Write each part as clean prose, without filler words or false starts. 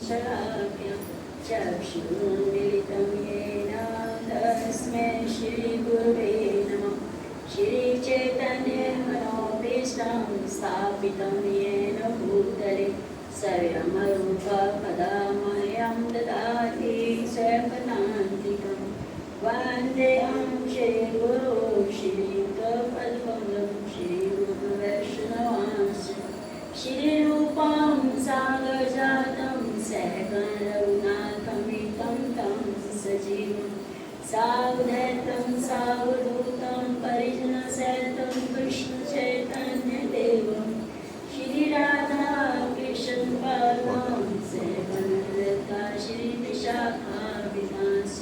शलाक्यं चक्षुरुन्मिलितं येन तस्मै श्रीगुरुवे नमः। श्रीचैतन्यमनोभीष्टं स्थापितं येन भूतले स्वयं रूपकदा मह्यं ददाति स्वपदान्तिकं। वन्देऽहं श्रीगुरो श्रीयुतपद्मं श्रीगुरुवैष्णवांश्च श्रीरूपं सागरजातं सहगण रघुनाथमितं तं सजीवं सावधैतं सावधूतं परिजनसहितं कृष्णचैतन्यदेवं श्रीराधा कृष्णपादां सहगण ललिता श्रीविशाखान्वितांश्च।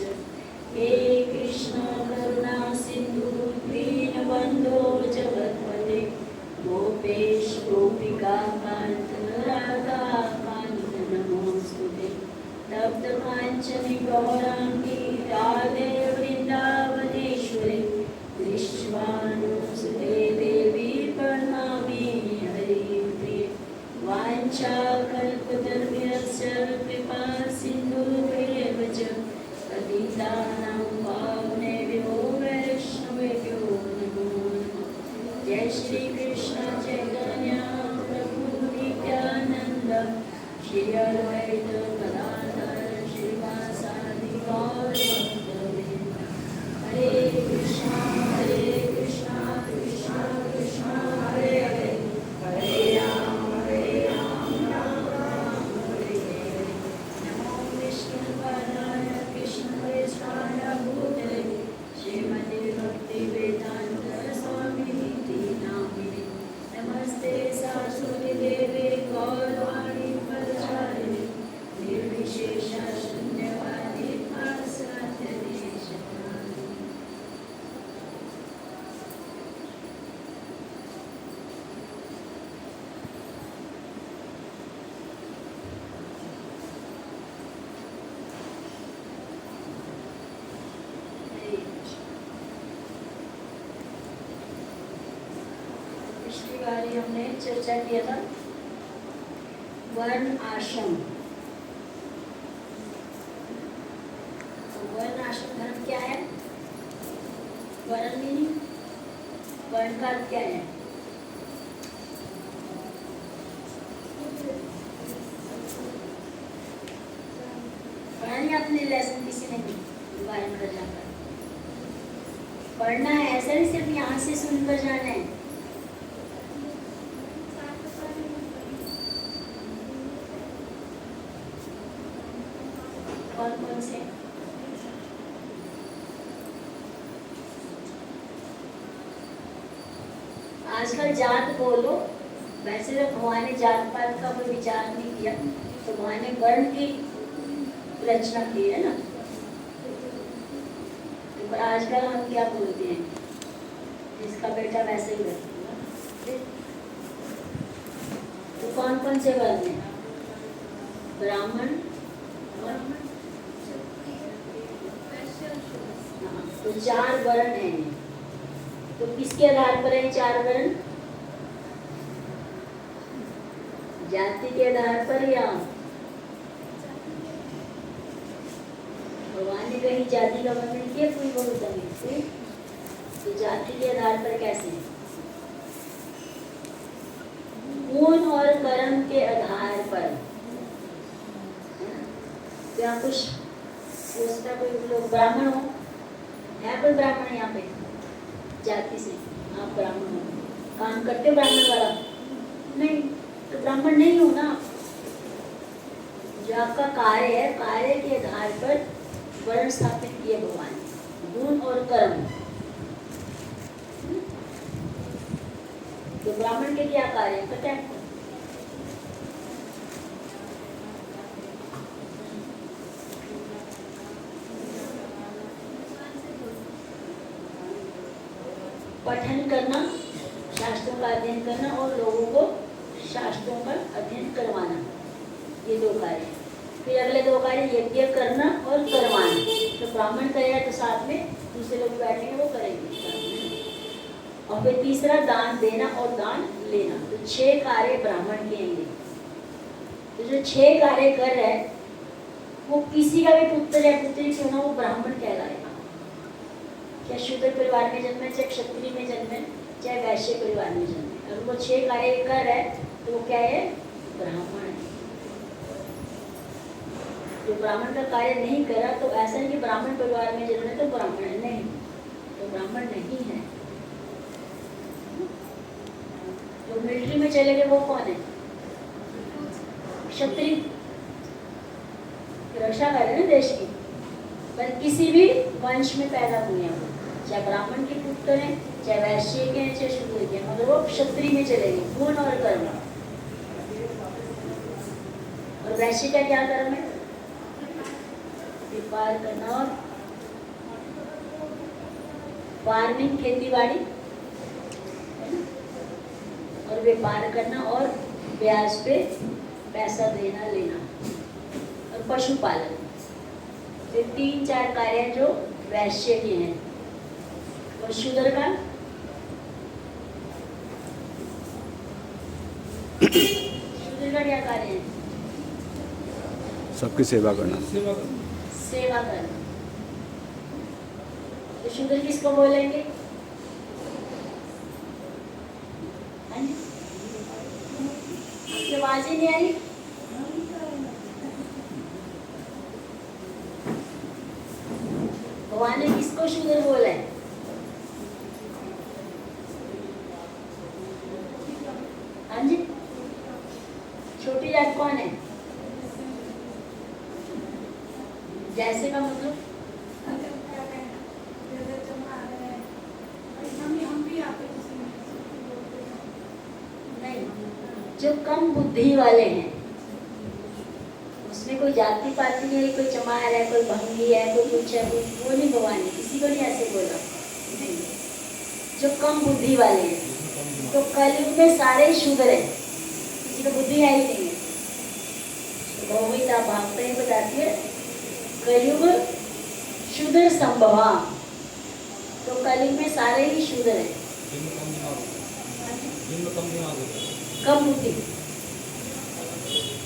हे कृष्ण करुणा सिन्धु दीनबन्धो जगत्पते गोपेश गोपिका कान्त राधाकान्त नमोऽस्तुते। तप्त काञ्चनि गौराङ्गी राधे वृन्दावनेश्वरी विश्वानुसुते देवी प्रणमामि हरिप्रिये। वाञ्छाकल्पतरुभ्यश्च कृपा सिन्धुभ्येव च पतितानां पावनेभ्यो वैष्णवेभ्यो नमो नमः। जय श्री कृष्ण चैतन्य प्रभु नित्यानंद श्री अद्वैत गदाधर श्रीवासादि गौर भक्तवृंद। हरे कृष्णा कृष्णा कृष्णा हरे हरे हरे राम राम हरे हरे। नमो विष्णुपादाय कृष्णप्रेष्ठाय भूतले श्रीमते भक्तिवेदांत स्वामिनिति नामिने। नमस्ते सरस्वती देवे गौरवाणी प्रचारिणे निर्विशेष शून्यवादी पाश्चात्यदेशतारिणे। पिछली बारी हमने चर्चा किया था वर्ण आश्रम। तो वर्ण आश्रम धर्म क्या है? वर्ण मीनिंग वर्ण का अर्थ क्या है? पढ़ा नहीं आपने लेसन किसी ने भी वर्ण कर जाकर पढ़ना है, ऐसा नहीं सिर्फ यहाँ से सुनकर जाना है। कौन कौन से? आजकल जात बोलो, वैसे तो भगवान ने जात पात का कोई विचार नहीं किया, तो भगवान ने वर्ण की रचना की है ना। तो पर आजकल हम क्या बोलते हैं? जिसका बेटा वैसे ही वर्ण। तो कौन कौन से वर्ण हैं? ब्राह्मण, तो 4 वर्ण हैं। तो किसके आधार पर है 4 वर्ण? जाति के आधार पर या भगवान ने कहीं जाति का वर्णन किया? कोई बोलता नहीं। तो जाति के आधार पर कैसे? गुण और कर्म के आधार पर। क्या कुछ सोचता कोई लोग ब्राह्मण हो? है कोई ब्राह्मण यहाँ पे जाति से? आप ब्राह्मण हो, काम करते हो ब्राह्मण वाला? नहीं, तो ब्राह्मण नहीं हो ना। जो आपका कार्य है, कार्य के आधार पर वर्ण स्थापित किए भगवान, गुण और कर्म। तो ब्राह्मण के क्या कार्य है पता है? पठन करना, शास्त्रों का अध्ययन करना और लोगों को शास्त्रों का अध्ययन करवाना, ये 2 कार्य। फिर अगले 2 कार्य यज्ञ करना और करवाना। तो ब्राह्मण करेगा तो साथ में दूसरे लोग बैठेंगे वो करेंगे। और फिर तीसरा दान देना और दान लेना। तो 6 कार्य ब्राह्मण के होंगे। तो तो जो 6 कार्य कर रहा है वो किसी का भी पुत्र या पुत्री क्यों ना वो ब्राह्मण कहलाएगा। क्या शूद्र परिवार में जन्मे, चाहे क्षत्रिय में जन्मे, चाहे वैश्य परिवार में जन्मे, अगर वो 6 कार्य कर रहा है तो वो क्या है? ब्राह्मण है। जो ब्राह्मण का कार्य नहीं करा तो ऐसा नहीं कि ब्राह्मण परिवार में जन्मे तो ब्राह्मण है, नहीं, तो ब्राह्मण नहीं है। जो मिलिट्री में चले गए वो कौन है? क्षत्रिय, रक्षा कर रहे हैं देश की, पर किसी भी वंश में पैदा हुए हैं वो, चाहे ब्राह्मण के पुत्र हैं, चाहे वैश्य के हैं, चाहे शूद्र के हैं, मगर वो क्षत्रिय में चले गए, गुण और कर्म। और वैश्य का क्या कर्म है? व्यापार करना और फार्मिंग, खेती बाड़ी और व्यापार करना और ब्याज पे पैसा देना लेना और पशुपालन। ये 3-4 कार्य हैं जो वैश्य के हैं। और शूद्र का क्या कार्य है? सबकी सेवा करना। सेवा करना। तो शूद्र किसको बोलेंगे? आपकी आवाज ही नहीं आ रही। भगवान ने किसको शूद्र बोला है? हाँ जी, छोटी जात कौन है? जैसे का मतलब नहीं, जो कम बुद्धि वाले हैं उसमें कोई जाति पाति नहीं है, कोई चमार है, कोई भंगी है, कोई कुछ है, कोई वो नहीं। भगवान ने किसी को नहीं ऐसे बोला, नहीं। जो कम बुद्धि वाले हैं, तो कलयुग में सारे ही शूद्र हैं, किसी को बुद्धि है ही नहीं है। तो भगवता भागवत में बताती है कलयुग शूद्र संभवा, तो कलयुग में सारे ही शूद्र हैं, कम बुद्धि।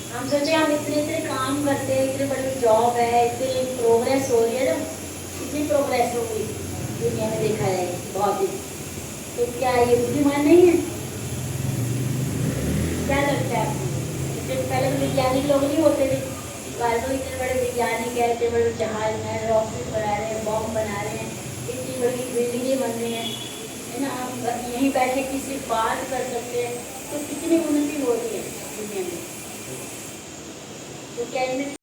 हम सोचे हम इतने काम करते हैं, इतने बड़ी जॉब है, इतनी प्रोग्रेस हो रही है, ना इतनी प्रोग्रेस हो गई दुनिया में, देखा है बहुत ही, तो क्या ये बुद्धिमान नहीं है? क्या लगता है आपको? इससे पहले तो वैज्ञानिक लोग नहीं होते थे, आज तो इतने बड़े वैज्ञानिक है, इतने बड़े जहाज में रॉकेट बना रहे हैं, बॉम्ब बना रहे हैं, इतनी बड़ी बिल्डिंगें बन रही हैं, है ना। हम यहीं बैठे किसी बात कर सकते हैं, तो कितनी उन्नति हो रही है दुनिया में। तो क्या इनमें